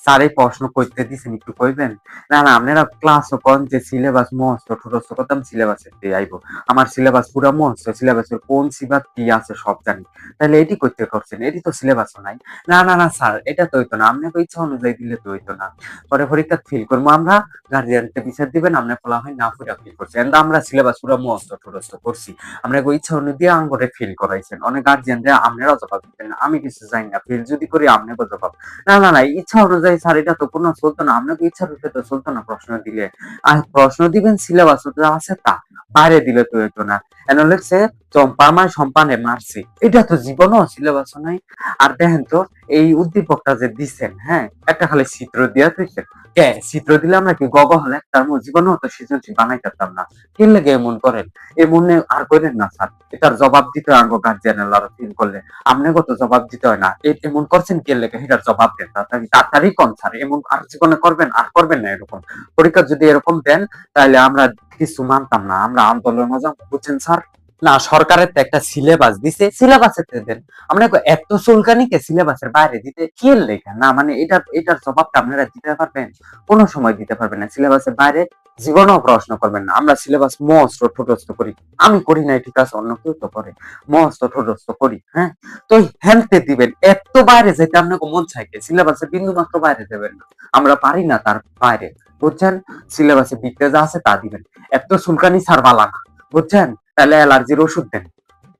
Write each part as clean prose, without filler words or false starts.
Sir এই প্রশ্ন করতে দিছেন একটু কইবেন? না না আপনারা ক্লাসও কন যে সিলেবাস মস্ত ঠুটস্থ করতাম সিলেবাসের দিয়ে আইবো। আমার সিলেবাস পুরা মস্ত, সিলেবাসের কোন সিবাত কি আছে সব জানি। তাহলে এটি কইতে করছেন, এটি তো সিলেবাসও নাই। না না না স্যার এটা তো হইতো না, আপনাকে ইচ্ছা অনুযায়ী দিলে তো হইতো না। পরে পরীক্ষা ফেল করবো আমরা, গার্জিয়ানকে বিচার দিবেন, আপনি বলা হয় না পুরা ফেল করছি। এন্ড আমরা সিলেবাস পুরা মস্ত ঠুটস্থ করছি। আপনাকে ইচ্ছা অনুযায়ী আঙ্গরে ফেল করাইছেন। অনেক গার্জিয়ানরা আপনারাও জবাব দিতেন না। আমি কিছু জানি না, ফেল যদি করি আপনাকে জবাব। না না না ইচ্ছা অনুযায়ী স্যার এটা তো কোনো চলতো না, আপনাকে ইচ্ছার উপরে তো চলতো না প্রশ্ন দিলে। আর প্রশ্ন দিবেন সিলেবাস আছে তা বাইরে দিলে তো হইতো না। এনে লেখছে চম্পা মায় সম্পানে মারছি, এটা তো জীবনও সিলেবাসও নাই। আর দেখেন তো এই উদ্দীপকটা যে দিচ্ছেন, হ্যাঁ একটা খালি চিত্র দিয়া দিচ্ছেন। কে চিত্র দিলে আমরা কি গগ হলে তার জীবনেও তো সৃজনশীল বানাই পারতাম না। কি লেগে এমন করেন? এমনে আর করেন না স্যার, এটার জবাব দিতে হয় আঙ্গ গার্জিয়ানের আরো ফিল করলে। আপনাকে তো জবাব দিতে হয় না, এমন করছেন কে লেগে এটার জবাব দেন তাড়াতাড়ি কোন স্যার, এমন আর জীবনে করবেন আর করবেন না এরকম। পরীক্ষা যদি এরকম দেন তাহলে আমরা কিছু মানতাম না, আমরা আন্দোলন মজা বুঝছেন স্যার। না সরকারের তো একটা সিলেবাস দিছে, সিলেবাসে দেন। আমরা এত চুলকানিকে সিলেবাসের বাইরে দিতে কি লেখা না, মানে এটার জবাবটা আপনারা দিতে পারবেন? কোনো সময় দিতে পারবেন না। সিলেবাসের বাইরে জীবনেও প্রশ্ন করবেন না। আমরা সিলেবাস মস্ত ঠোঁটস্থ করি, আমি করি নাই ঠিক আছে, অন্য কেউ তো করে, মস্ত ঠোঁটস্থ করি। হ্যাঁ তো হেলতে দিবেন, এত বাইরে যেতে আপনাকে মন চাইকে সিলেবাসে বিন্দু মাত্র বাইরে দেবেন না। আমরা পারি না তার বাইরে, বুঝছেন? সিলেবাসে বিদ্যা যা আছে তা দিবেন। এত চুলকানি ছাড় বালা না, বুঝছেন? তাহলে অ্যালার্জির ওষুধ দেন।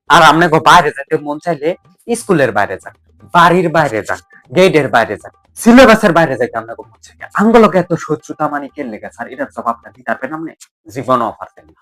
আর আপনাকে বাইরে যেতে মন চাইলে স্কুলের বাইরে যান, বাড়ির বাইরে যান, গেটের বাইরে যান, সিলেবাসের বাইরে যাইতে আপনাকে মন চাইলে আঙ্গলকে এত শত্রুতা মানে কে লেগে স্যার, এটার জবাবটা দিতে পারবেন আপনি? জীবনও পারবেন না।